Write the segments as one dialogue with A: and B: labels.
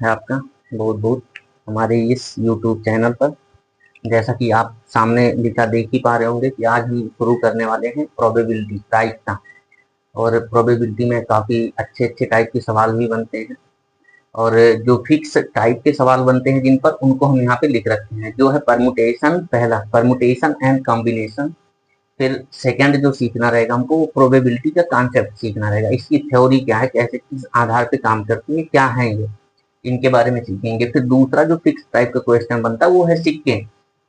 A: है आपका बहुत बहुत हमारे इस YouTube चैनल पर। जैसा कि आप सामने लिखा देख ही पा रहे होंगे कि आज हम शुरू करने वाले हैं प्रोबेबिलिटी प्रायिकता। और प्रोबेबिलिटी में काफ़ी अच्छे अच्छे टाइप के सवाल भी बनते हैं, और जो फिक्स टाइप के सवाल बनते हैं जिन पर, उनको हम यहाँ पे लिख रखते हैं। जो है परमुटेशन, पहला परमुटेशन एंड कॉम्बिनेशन। फिर सेकंड जो सीखना रहेगा हमको, वो प्रोबेबिलिटी का कॉन्सेप्ट सीखना रहेगा। इसकी थ्योरी क्या है, कैसे किस आधार पे काम करती है, क्या है ये, इनके बारे में सीखेंगे। फिर दूसरा जो फिक्स टाइप का क्वेश्चन बनता है वो है सिक्के,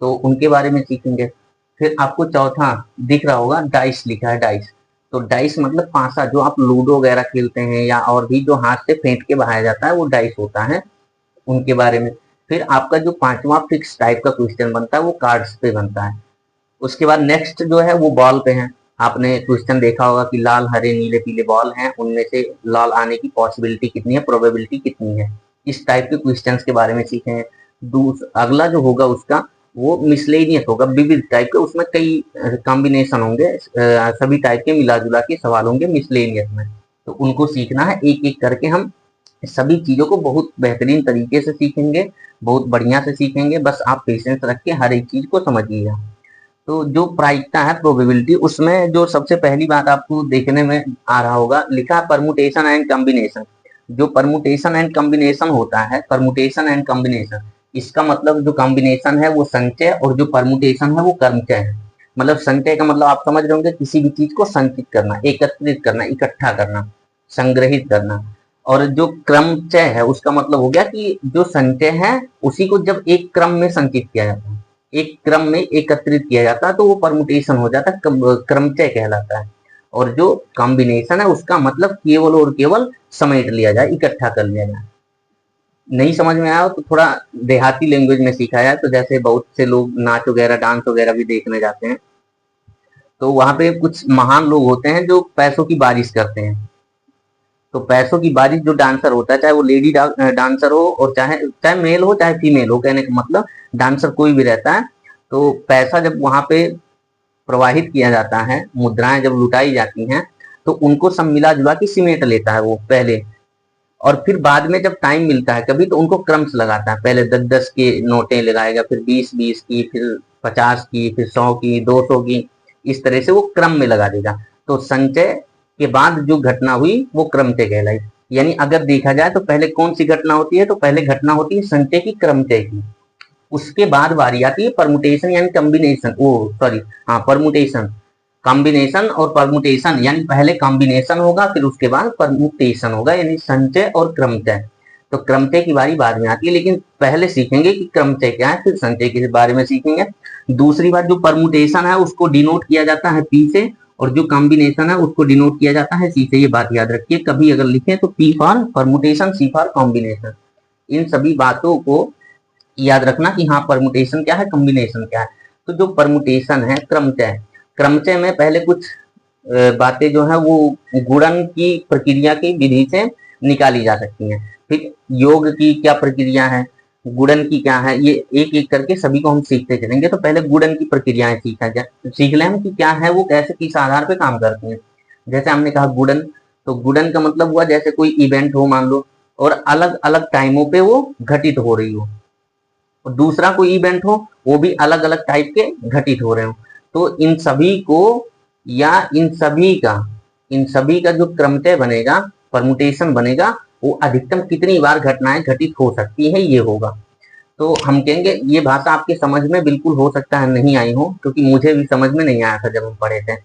A: तो उनके बारे में सीखेंगे। फिर आपको चौथा दिख रहा होगा, डाइस लिखा है, डाइस। तो डाइस मतलब पासा, जो आप लूडो वगैरह खेलते हैं या और भी जो हाथ से फेंट के बहाया जाता है वो डाइस होता है, उनके बारे में। फिर आपका जो पांचवा फिक्स टाइप का क्वेश्चन बनता है वो कार्ड्स पे बनता है। उसके बाद नेक्स्ट जो है वो बॉल पे है। आपने क्वेश्चन देखा होगा कि लाल हरे नीले पीले बॉल हैं, उनमें से लाल आने की पॉसिबिलिटी कितनी है, प्रोबेबिलिटी कितनी है। इस टाइप के क्वेश्चंस के बारे में सीखे। अगला जो होगा उसका वो मिसलेनियस होगा, विविध टाइप के, उसमें कई कॉम्बिनेशन होंगे, सभी टाइप के मिला जुला के सवाल होंगे मिसलेनियस में। तो उनको सीखना है, एक एक करके हम सभी चीजों को बहुत बेहतरीन तरीके से सीखेंगे, बहुत बढ़िया से सीखेंगे। बस आप पेशेंस रख के हर एक चीज को समझिएगा। तो जो प्रायिकता है प्रोबेबिलिटी, उसमें जो सबसे पहली बात आपको देखने में आ रहा होगा, लिखा है परमुटेशन एंड कॉम्बिनेशन। जो परमुटेशन एंड कॉम्बिनेशन होता है, परमुटेशन एंड कॉम्बिनेशन, इसका मतलब जो कॉम्बिनेशन है वो संचय, और जो परमुटेशन है वो कर्मचय है। मतलब संचय का मतलब आप समझ रहे होंगे, किसी भी चीज को संचित करना, एकत्रित करना, इकट्ठा करना, संग्रहित करना। और जो क्रमचय है उसका मतलब हो गया कि जो संचय है उसी को जब एक क्रम में संचित किया जाता है, एक क्रम में एकत्रित किया जाता है, तो वो परमुटेशन हो जाता है, क्रमचय कहलाता है। और जो कॉम्बिनेशन है उसका मतलब केवल और केवल समेट लिया जाए, इकट्ठा कर लिया जाए। नहीं समझ में आया तो थोड़ा देहाती लैंग्वेज में सीखा जाए, तो जैसे बहुत से लोग नाच वगैरह डांस वगैरह भी देखने जाते हैं, तो वहां पे कुछ महान लोग होते हैं जो पैसों की बारिश करते हैं। तो पैसों की बारिश जो डांसर होता है, चाहे वो लेडी डांसर हो और चाहे चाहे मेल हो चाहे फीमेल हो, कहने का मतलब डांसर कोई भी रहता है। तो पैसा जब वहां पे प्रवाहित किया जाता है, मुद्राएं जब लुटाई जाती हैं, तो उनको सब मिला जुला के सिमेट लेता है वो पहले। और फिर बाद में जब टाइम मिलता है कभी, तो उनको क्रम्स लगाता है, पहले 10-10 के नोटें लगाएगा, फिर 20-20 की, फिर 50 की, फिर 100 की, 200 की, इस तरह से वो क्रम में लगा देगा। तो संचय के बाद जो घटना हुई वो क्रमचय कहलाई। यानी अगर देखा जाए तो पहले कौन सी घटना होती है, तो पहले घटना होती है संचय की, क्रमचय की। उसके बाद बारी आती है परमुटेशन यानी कॉम्बिनेशन, ओ सॉरी, हाँ परमुटेशन, कॉम्बिनेशन और परमुटेशन, यानी पहले कॉम्बिनेशन होगा फिर उसके बाद परमुटेशन होगा, यानी संचय और क्रमचय। तो क्रमचय की बारी बाद में आती है, लेकिन पहले सीखेंगे कि क्रमचय क्या है, फिर संचय के बारे में सीखेंगे। दूसरी बात, जो परमुटेशन है उसको डिनोट किया जाता है पी से, और जो कॉम्बिनेशन है उसको डिनोट किया जाता है सी से। ये बात याद रखिए, कभी अगर लिखें तो P for permutation, C for combination. इन सभी बातों को याद रखना कि हाँ परमुटेशन क्या है, कॉम्बिनेशन क्या है। तो जो परमुटेशन है, क्रमचय, क्रमचय में पहले कुछ बातें जो है वो गुणन की प्रक्रिया की विधि से निकाली जा सकती हैं। फिर योग की क्या प्रक्रिया है, गुणन की क्या है, ये एक एक करके सभी को हम सीखते चलेंगे। तो पहले गुणन की प्रक्रियाएं सीख लें हम कि क्या है वो, कैसे किस आधार पे काम करती हैं। जैसे हमने कहा गुणन, तो गुणन का मतलब हुआ जैसे कोई इवेंट हो मान लो, और अलग अलग टाइमों पे वो घटित हो रही हो, और दूसरा कोई इवेंट हो वो भी अलग अलग टाइप के घटित हो रहे हो। तो इन सभी को, या इन सभी का जो क्रमचय बनेगा, परमुटेशन बनेगा, वो अधिकतम कितनी बार घटनाएं घटित हो सकती है, ये होगा। तो हम कहेंगे, ये भाषा आपके समझ में बिल्कुल हो सकता है नहीं आई हो, क्योंकि मुझे भी समझ में नहीं आया था जब हम पढ़े थे।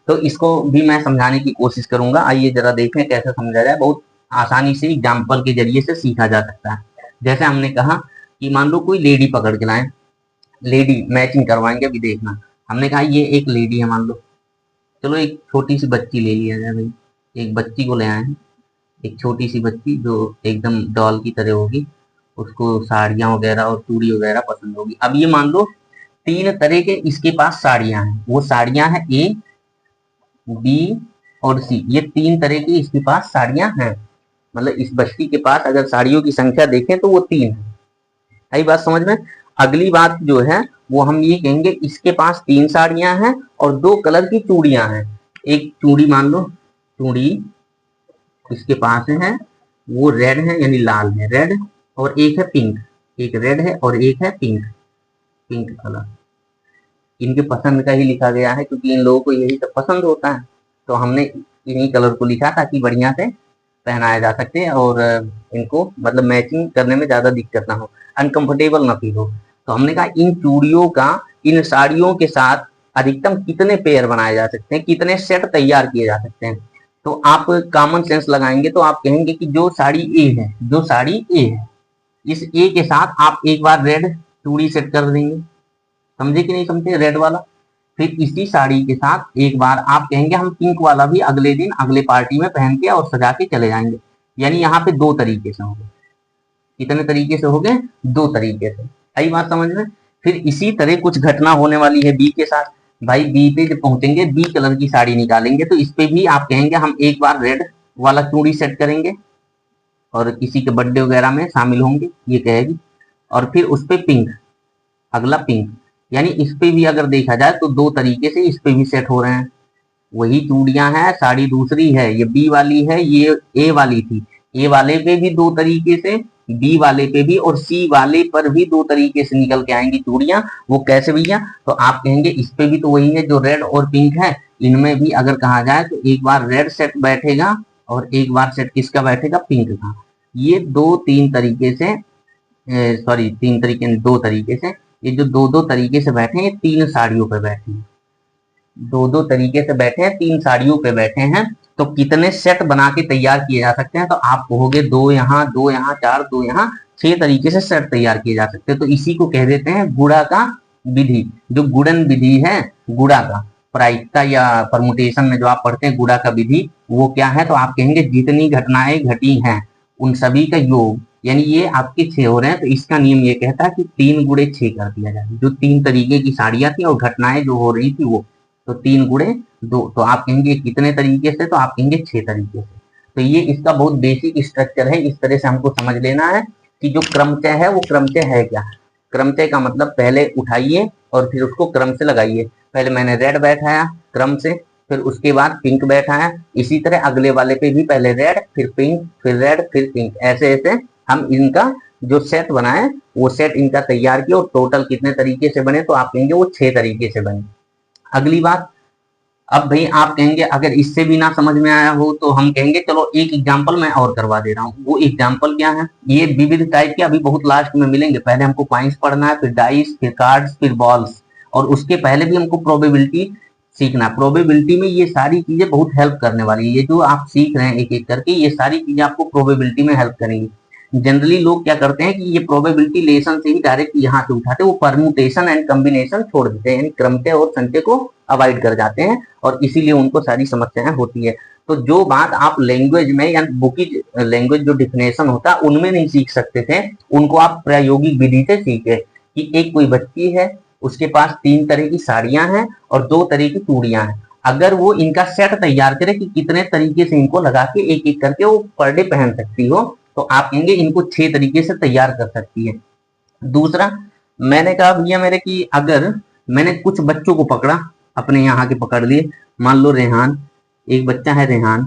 A: तो इसको भी मैं समझाने की कोशिश करूंगा। आइए जरा देखें कैसे समझा जाए। बहुत आसानी से एग्जाम्पल के जरिए से सीखा जा सकता है। जैसे हमने कहा कि मान लो कोई लेडी पकड़ के लाए, लेडी मैचिंग करवाएंगे, अभी देखना। हमने कहा ये एक लेडी है मान लो, चलो एक छोटी सी बच्ची ले लिया जाए भाई। एक बच्ची को ले आए हैं, एक छोटी सी बच्ची जो एकदम डॉल की तरह होगी, उसको साड़ियाँ वगैरह और चूड़ी वगैरह पसंद होगी। अब ये मान लो 3 तरह के इसके पास साड़ियाँ हैं, वो साड़ियाँ हैं ए, बी और सी। ये 3 तरह की इसके पास साड़ियाँ हैं। मतलब इस बच्ची के पास अगर साड़ियों की संख्या देखें तो वो 3 है। आई बात समझ में। अगली बात जो है वो हम ये कहेंगे, इसके पास 3 साड़ियां हैं और 2 कलर की चूड़ियां हैं। एक चूड़ी मान लो, चूड़ी इसके पास है वो रेड है, यानी लाल है, रेड। और एक है पिंक, एक रेड है और एक है पिंक, पिंक कलर। इनके पसंद का ही लिखा गया है क्योंकि इन लोगों को यही सब पसंद होता है, तो हमने इन्हीं कलर को लिखा ताकि बढ़िया से पहनाया जा सकते और इनको मतलब मैचिंग करने में ज्यादा दिक्कत ना हो, अनकंफर्टेबल ना फील हो। तो हमने कहा इन चूड़ियों का इन साड़ियों के साथ अधिकतम कितने पेयर बनाए जा सकते हैं, कितने सेट तैयार किए जा सकते हैं। तो आप कॉमन सेंस लगाएंगे तो आप कहेंगे कि जो साड़ी ए है, जो साड़ी ए है, इस ए के साथ आप एक बार रेड चूड़ी सेट कर देंगे, समझे कि नहीं समझे, रेड वाला। फिर इसी साड़ी के साथ एक बार आप कहेंगे हम पिंक वाला भी अगले दिन अगले पार्टी में पहन के और सजा के चले जाएंगे। यानी यहाँ पे दो तरीके से होंगे, कितने तरीके से हो गए, दो तरीके से, आई बात समझ में। फिर इसी तरह कुछ घटना होने वाली है बी के साथ। भाई बी पे जब पहुंचेंगे बी कलर की साड़ी निकालेंगे तो इस पे भी आप कहेंगे हम एक बार रेड वाला चूड़ी सेट करेंगे और किसी के बर्थडे वगैरह में शामिल होंगे, ये कहेगी। और फिर उस पे पिंक, अगला पिंक, यानी इस पे भी अगर देखा जाए तो दो तरीके से इस पे भी सेट हो रहे हैं। वही चूड़ियां हैं, साड़ी दूसरी है, ये बी वाली है, ये ए वाली थी। ए वाले पे भी दो तरीके से, बी वाले पे भी और सी वाले पर भी दो तरीके से निकल के आएंगी चूड़ियां। वो कैसे भैया, तो आप कहेंगे इस पे भी तो वही है जो रेड और पिंक है, इनमें भी अगर कहा जाए तो एक बार रेड सेट बैठेगा और एक बार सेट किसका बैठेगा, पिंक का। ये दो तीन तरीके से, सॉरी तीन तरीके दो तरीके से, ये जो दो दो तरीके से बैठे हैं तीन साड़ियों पे बैठे हैं, दो दो तरीके से बैठे हैं तीन साड़ियों पे बैठे हैं। तो कितने सेट बना के तैयार किए जा सकते हैं, तो आप कहोगे दो यहाँ, दो यहाँ, चार, दो यहाँ, छह तरीके से सेट तैयार किए जा सकते हैं। तो इसी को कह देते हैं गुणा का विधि, जो गुणन विधि है गुणा का, प्रायिकता या परमुटेशन में जो आप पढ़ते हैं गुणा का विधि, वो क्या है, तो आप कहेंगे जितनी घटनाएं घटी हैं उन सभी का योग, यानी ये आपके छह हो रहे हैं तो इसका नियम ये कहता है कि तीन गुणे छह कर दिया जाए। जो तीन तरीके की साड़ियां थी और घटनाएं जो हो रही थी वो, तो तीन गुणे दो, तो आप कहेंगे कितने तरीके से, तो आप कहेंगे छह तरीके से। तो ये इसका बहुत बेसिक स्ट्रक्चर है, इस तरह से हमको समझ लेना है कि जो क्रमचय है वो क्रमचय है क्या। क्रमचय का मतलब पहले उठाइए और फिर उसको क्रम से लगाइए। पहले मैंने रेड बैठाया क्रम से, फिर उसके बाद पिंक बैठाया, इसी तरह अगले वाले पे भी पहले रेड फिर पिंक फिर रेड फिर पिंक, ऐसे ऐसे हम इनका जो सेट बनाए वो सेट इनका तैयार किया और टोटल कितने तरीके से बने, तो आप कहेंगे वो छह तरीके से बने। अगली बात, अब भाई आप कहेंगे अगर इससे भी ना समझ में आया हो तो हम कहेंगे चलो एक एग्जांपल मैं और करवा दे रहा हूँ। वो एग्जांपल क्या है, ये विविध टाइप के अभी बहुत लास्ट में मिलेंगे। पहले हमको पॉइंट्स पढ़ना है, फिर डाइस, फिर कार्ड्स, फिर बॉल्स, और उसके पहले भी हमको प्रोबेबिलिटी सीखना। प्रोबेबिलिटी में ये सारी चीजें बहुत हेल्प करने वाली है, ये जो आप सीख रहे हैं एक एक करके ये सारी चीजें आपको प्रोबेबिलिटी में हेल्प करेंगी। जनरली लोग क्या करते हैं कि ये प्रोबेबिलिटी लेसन से ही डायरेक्ट यहाँ से उठाते हैं, वो परम्यूटेशन एंड कॉम्बिनेशन छोड़ देते हैं, यानी क्रमचय और संचय को अवॉइड कर जाते हैं और इसीलिए उनको सारी समस्याएं होती है। तो जो बात आप लैंग्वेज में या बुकी लैंग्वेज जो डिफिनेशन होता है उनमें नहीं सीख सकते थे, उनको आप प्रायोगिक विधि से सीखे। कि एक कोई बच्ची है, उसके पास तीन तरह की साड़ियां हैं और दो तरह की चूड़ियां हैं, अगर वो इनका सेट तैयार करे कि कितने तरीके से इनको लगा के एक एक करके वो पर डे पहन सकती हो, तो आप कहेंगे इनको छह तरीके से तैयार कर सकती है। दूसरा, मैंने कहा भैया मेरे कि अगर मैंने कुछ बच्चों को पकड़ा, अपने यहाँ के पकड़ लिए, मान लो रेहान, एक बच्चा है रेहान,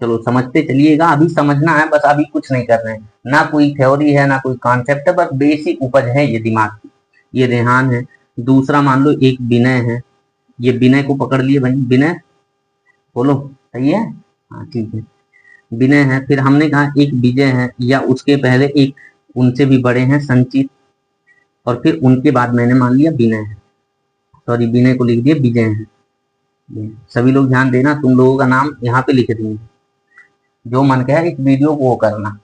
A: चलो समझते चलिएगा, अभी समझना है बस, अभी कुछ नहीं कर रहे हैं, ना कोई थ्योरी है ना कोई कॉन्सेप्ट है, बस बेसिक उपज है ये दिमाग की। ये रेहान है। दूसरा मान लो एक विनय है, ये विनय को पकड़ लिए भाई, विनय बोलो सही है, हाँ ठीक है, विनय है। फिर हमने कहा एक विजय है, या उसके पहले एक उनसे भी बड़े हैं संचित, और फिर उनके बाद मैंने मान लिया विनय है, सॉरी विनय को लिख दिया विजय है। सभी लोग ध्यान देना, तुम लोगों का नाम यहाँ पे लिख देंगे, जो मन का है इस वीडियो को वो करना।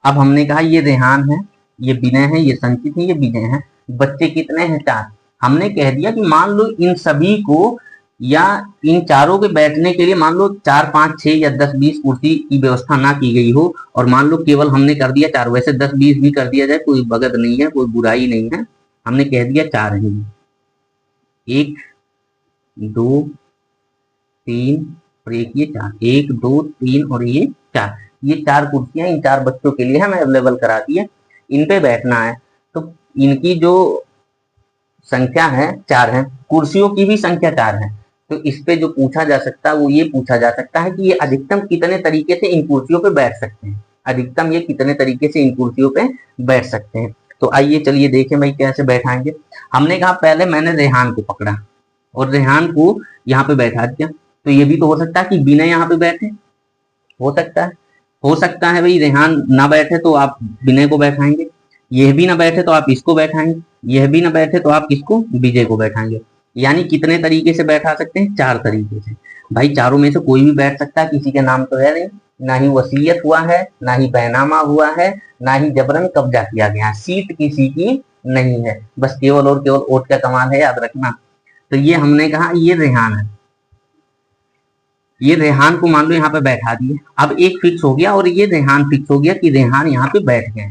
A: अब हमने कहा ये रेहान है, ये विनय है, ये संचित है, ये विजय है। बच्चे कितने हैं, चार। हमने कह दिया कि मान लो इन सभी को या इन चारों के बैठने के लिए मान लो 4 5 6 या 10 20 कुर्सी की व्यवस्था ना की गई हो, और मान लो केवल हमने कर दिया चार, वैसे 10 20 भी कर दिया जाए कोई बगत नहीं है, कोई बुराई नहीं है, हमने कह दिया चार है, एक दो तीन और एक ये चार, एक दो तीन और ये चार, ये चार कुर्सियां इन चार बच्चों के लिए हमें अवेलेबल करा दी है, इन पे बैठना है। तो इनकी जो संख्या है चार है, कुर्सियों की भी संख्या चार है। तो इस पे जो पूछा जा सकता है वो ये पूछा जा सकता है कि ये अधिकतम कितने तरीके से इन कुर्सियों पे बैठ सकते हैं। अधिकतम ये कितने तरीके से इन कुर्सियों पे बैठ सकते हैं। तो आइए चलिए देखें भाई कैसे बैठाएंगे। हमने कहा पहले मैंने रेहान को पकड़ा और रेहान को यहाँ पे बैठा दिया, तो ये भी तो हो सकता है कि बिना यहाँ पे बैठे, हो सकता है भाई रेहान ना बैठे तो आप विनय को बैठाएंगे, यह भी ना बैठे तो आप इसको बैठाएंगे, यह भी ना बैठे तो आप किसको, विजय को बैठाएंगे। यानी कितने तरीके से बैठा सकते हैं, 4 तरीके से। भाई चारों में से कोई भी बैठ सकता है, किसी के नाम तो है नहीं, ना ही वसीयत हुआ है, ना ही बैनामा हुआ है, ना ही जबरन कब्जा किया गया, सीट किसी की नहीं है, बस केवल और केवल वोट का कमाल है, याद रखना। तो ये हमने कहा ये रेहान है, ये रेहान को मान लो यहाँ पे बैठा दिए। अब एक फिक्स हो गया और ये रेहान फिक्स हो गया कि रेहान यहाँ पे बैठ गए।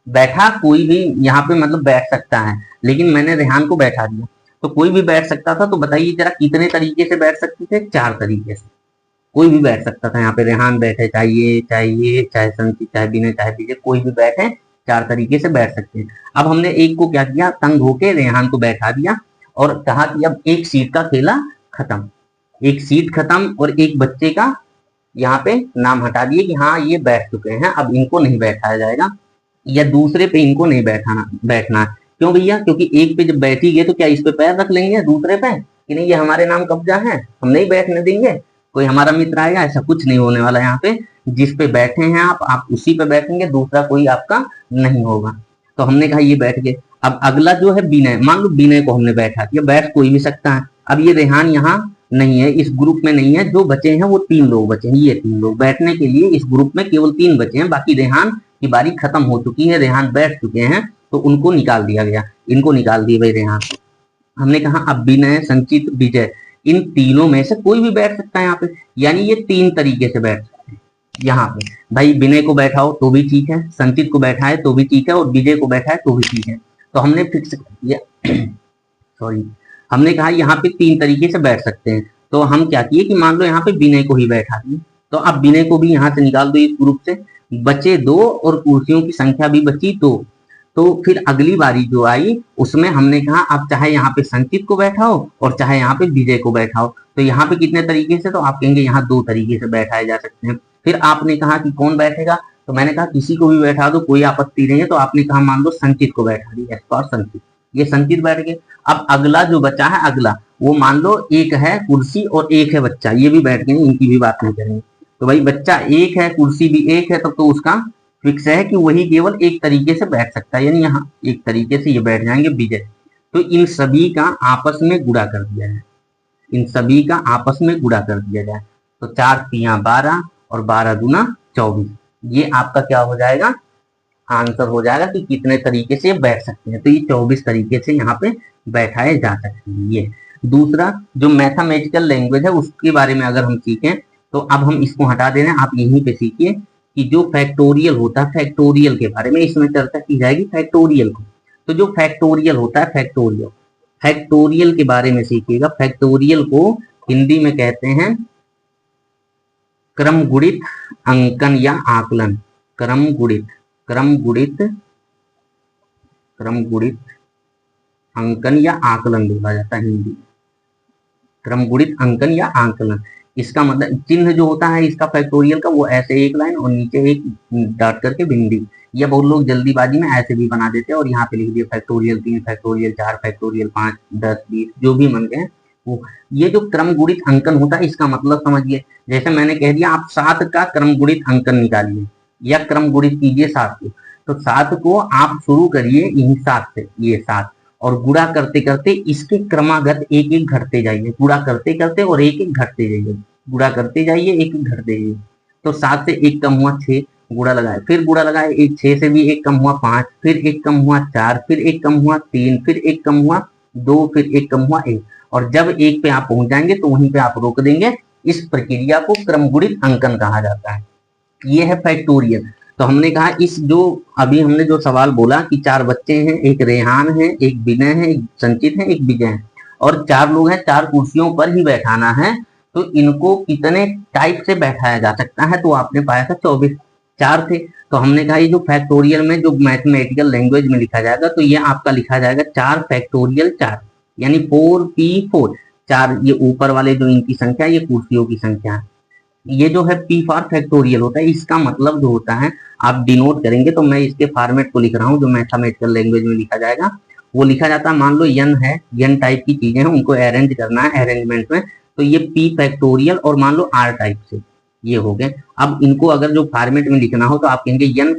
A: बैठा कोई भी यहाँ पे मतलब बैठ सकता है, लेकिन मैंने रेहान को बैठा दिया, तो कोई भी बैठ सकता था। तो बताइए जरा कितने तरीके से बैठ सकते थे, 4 तरीके से कोई भी बैठ सकता था। यहाँ पे रेहान बैठे, चाहे संचित, चाहे विनय, चाहे विजय, कोई भी बैठे, 4 तरीके से बैठ सकते हैं। अब हमने एक को क्या किया, तंग होके रेहान को बैठा दिया और कहा कि अब एक सीट का खेला खत्म, एक सीट खत्म और एक बच्चे का यहाँ पे नाम हटा दिए कि हाँ ये बैठ चुके हैं, अब इनको नहीं बैठाया जाएगा या दूसरे पे इनको नहीं बैठना। क्यों भैया, क्योंकि एक पे जब बैठ ही गए तो क्या इस पे पैर रख लेंगे दूसरे पे कि नहीं ये हमारे नाम कब्जा है, हम नहीं बैठने देंगे, कोई हमारा मित्र आएगा, ऐसा कुछ नहीं होने वाला। यहाँ पे जिस पे बैठे हैं आप उसी पे बैठेंगे, दूसरा कोई आपका नहीं होगा। तो हमने कहा ये बैठ गए। अब अगला जो है विनय, मान लो विनय को हमने बैठा दिया, बैठ कोई भी सकता है। अब ये रेहान यहाँ नहीं है, इस ग्रुप में नहीं है, जो बचे हैं वो 3 लोग बचे हैं, ये 3 लोग बैठने के लिए इस ग्रुप में केवल 3 बचे हैं, बाकी रेहान की बारी खत्म हो चुकी है, रेहान बैठ चुके हैं, तो उनको निकाल दिया गया, इनको निकाल दिए भाई रेहान। हमने कहा अब विनय, संचित, विजय, इन तीनों में से कोई भी बैठ सकता है यहाँ पे, यानी ये 3 तरीके से बैठ सकते हैं। यहाँ पे भाई विनय को बैठाओ तो भी ठीक है, संचित को बैठाए तो भी ठीक है और विजय को बैठाए तो भी ठीक है। तो हमने फिक्स किया सॉरी हमने कहा यहाँ पे 3 तरीके से बैठ सकते हैं। तो हम क्या किए कि मान लो यहाँ पे विनय को ही बैठा दिए, तो अब विनय को भी यहाँ से निकाल दो इस ग्रुप से, बचे 2 और कुर्सियों की संख्या भी बची 2। तो फिर अगली बारी जो आई उसमें हमने कहा आप चाहे यहाँ पे संचित को बैठाओ और चाहे यहाँ पे विजय को बैठाओ। तो यहाँ पे कितने तरीके से, तो आप कहेंगे यहाँ 2 तरीके से बैठाए जा सकते हैं। फिर आपने कहा कि कौन बैठेगा, तो मैंने कहा किसी को भी बैठा दो, कोई आपत्ति नहीं है। तो आपने कहा मान लो संचित को बैठा दिया, संचित, ये संचित बैठ गए। अब अगला जो बचा है, अगला वो मान लो एक है कुर्सी और एक है बच्चा, ये भी बैठ गए, इनकी भी बात नहीं करेंगे। तो भाई बच्चा एक है, कुर्सी भी एक है, तब तो उसका फिक्स है कि वही केवल एक तरीके से बैठ सकता है, यानी यहाँ एक तरीके से ये बैठ जाएंगे विजय। तो इन सभी का आपस में गुणा कर दिया जाए, इन सभी का आपस में गुणा कर दिया जाए। तो 4 तिया 12 और 12 दूना 24, ये आपका क्या हो जाएगा, आंसर हो जाएगा कि कितने तरीके से बैठ सकते हैं। तो ये 24 तरीके से यहाँ पे बैठाए जा सकते हैं। ये दूसरा जो मैथमेटिकल लैंग्वेज है उसके बारे में अगर हम सीखें, तो अब हम इसको हटा दे रहे हैं, आप यहीं पे सीखिए कि जो फैक्टोरियल होता है, फैक्टोरियल के बारे में इसमें चर्चा की जाएगी, फैक्टोरियल को। तो जो फैक्टोरियल होता है, फैक्टोरियल के बारे में सीखिएगा। फैक्टोरियल को हिंदी में कहते हैं क्रमगुणित अंकन या आकलन, क्रमगुणित अंकन या आकलन बोला जाता है हिंदी में, क्रमगुणित अंकन या आकलन। इसका मतलब चिन्ह जो होता है इसका फैक्टोरियल का, वो ऐसे एक लाइन और नीचे एक डॉट करके बिंदी, या बहुत लोग जल्दीबाजी में ऐसे भी बना देते हैं और यहाँ पे लिख दिया फैक्टोरियल 3, फैक्टोरियल 4, फैक्टोरियल 5, 10, 20 जो भी मन गए वो। ये जो क्रमगुणित अंकन होता है इसका मतलब समझिए, जैसे मैंने कह दिया आप 7 का क्रमगुणित अंकन निकालिए या क्रमगुणित कीजिए 7 को, तो 7 को आप शुरू करिए यही 7 से, ये 7, और गुणा करते करते इसके क्रमागत एक एक घटते जाइए, गुणा करते करते और एक एक घटते जाइए, गुणा करते जाइए, एक एक घटते जाइए। तो 7 से 1 कम हुआ 6, गुणा लगाए, फिर गुणा लगाए, 6 से भी 1 कम हुआ 5, फिर 1 कम हुआ 4, फिर 1 कम हुआ 3, फिर 1 कम हुआ 2, फिर 1 कम हुआ 1, और जब 1 पे आप पहुंच जाएंगे तो वहीं पे आप रोक देंगे। इस प्रक्रिया को क्रमगुणित अंकन कहा जाता है। ये है फैक्टोरियल। तो हमने कहा इस जो अभी हमने जो सवाल बोला कि 4 बच्चे हैं, एक रेहान है, एक विनय है, एक संचित है, एक विजय है, और 4 लोग हैं, 4 कुर्सियों पर ही बैठाना है, तो इनको कितने टाइप से बैठाया जा सकता है, तो आपने पाया था 24, 4 थे। तो हमने कहा ये जो फैक्टोरियल में जो मैथमेटिकल लैंग्वेज में लिखा जाएगा, तो ये आपका लिखा जाएगा 4 फैक्टोरियल 4, यानी 4p4, 4 ये ऊपर वाले जो इनकी संख्या, ये कुर्सियों की संख्या है, ये जो है पी फॉर फैक्टोरियल होता है, इसका मतलब जो होता है आप डिनोट करेंगे, तो मैं इसके फॉर्मेट को लिख रहा हूँ जो मैथमेटिकल लैंग्वेज में लिखा जाएगा। वो लिखा जाता है, मान लो n है, n टाइप की चीजें हैं, उनको अरेंज करना है अरेंजमेंट में, तो ये p फैक्टोरियल और मान लो r टाइप से ये हो गए। अब इनको अगर जो फॉर्मेट में लिखना हो तो आप कहेंगे n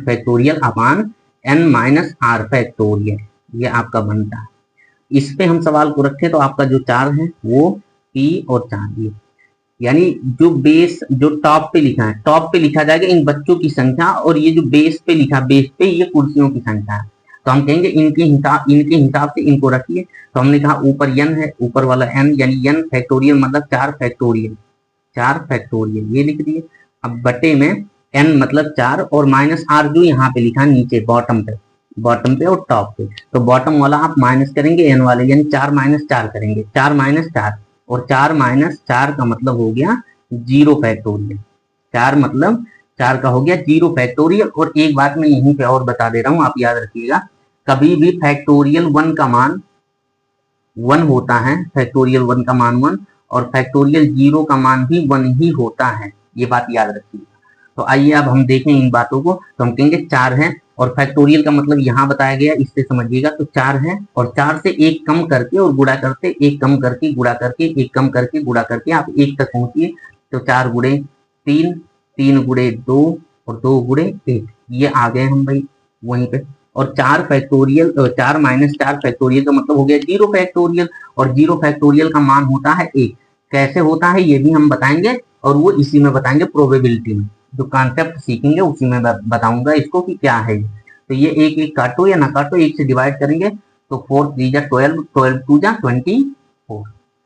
A: फैक्टोरियल अपान n माइनस r फैक्टोरियल, ये आपका बनता है। इस पे हम सवाल को रखें तो आपका जो 4 है वो p और 4 ये, यानी जो बेस जो टॉप पे लिखा है, टॉप पे लिखा जाएगा इन बच्चों की संख्या, और ये जो बेस पे लिखा, बेस पे ये कुर्सियों की संख्या है। तो हम कहेंगे इनके हिसाब से इनको रखिए। तो हमने कहा ऊपर n है, ऊपर वाला n, यानी n फैक्टोरियल मतलब 4 फैक्टोरियल, 4 फैक्टोरियल ये लिख दिए। अब बटे में n मतलब 4 और माइनस r जो यहाँ पे लिखा है नीचे बॉटम पे और टॉप पे, तो बॉटम वाला आप माइनस करेंगे n वाले, यानी 4 माइनस 4 करेंगे, 4 माइनस 4, और 4 माइनस 4 का मतलब हो गया 0 फैक्टोरियल, 4 मतलब 4 का हो गया 0 फैक्टोरियल। और एक बात मैं यहीं पे और बता दे रहा हूँ, आप याद रखिएगा, कभी भी फैक्टोरियल 1 का मान 1 होता है, फैक्टोरियल 1 का मान 1, और फैक्टोरियल 0 का मान भी 1 ही होता है, ये बात याद रखिएगा। तो आइए अब हम देखें इन बातों को। तो हम कहेंगे 4 है, और फैक्टोरियल का मतलब यहाँ बताया गया, इससे समझिएगा। तो 4 है और 4 से 1 कम करके और गुणा करते, 1 कम करके गुणा करके, 1 कम करके गुणा करके आप 1 तक पहुंचिए। तो 4 गुणे 3, 3 गुणे 2 और 2 गुणे 1, ये आ गए हम भाई वहीं पे। और 4 फैक्टोरियल, 4 माइनस 4 फैक्टोरियल का मतलब हो गया 0 फैक्टोरियल, और 0 फैक्टोरियल का मान होता है 1। कैसे होता है ये भी हम बताएंगे, और वो इसी में बताएंगे प्रोबेबिलिटी में, जो कॉन्सेप्ट सीखेंगे उसी में बताऊंगा इसको कि क्या है। तो ये 1 1 काटो या ना काटो, 1 से डिवाइड करेंगे तो 4 3 जा 12, 12 2 जा 24,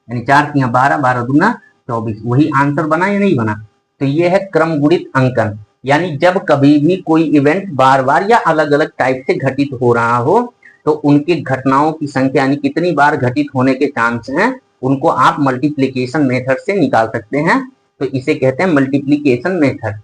A: यानी 4 3 12, 12 दूना 24, वही आंसर बना या नहीं बना। तो ये है क्रम गुणित अंकन, यानी जब कभी भी कोई इवेंट बार बार या अलग अलग टाइप से घटित हो रहा हो, तो उनकी घटनाओं की संख्या, यानी कितनी बार घटित होने के चांस हैं, उनको आप मल्टीप्लीकेशन मेथड से निकाल सकते हैं। तो इसे कहते हैं मल्टीप्लीकेशन मेथड।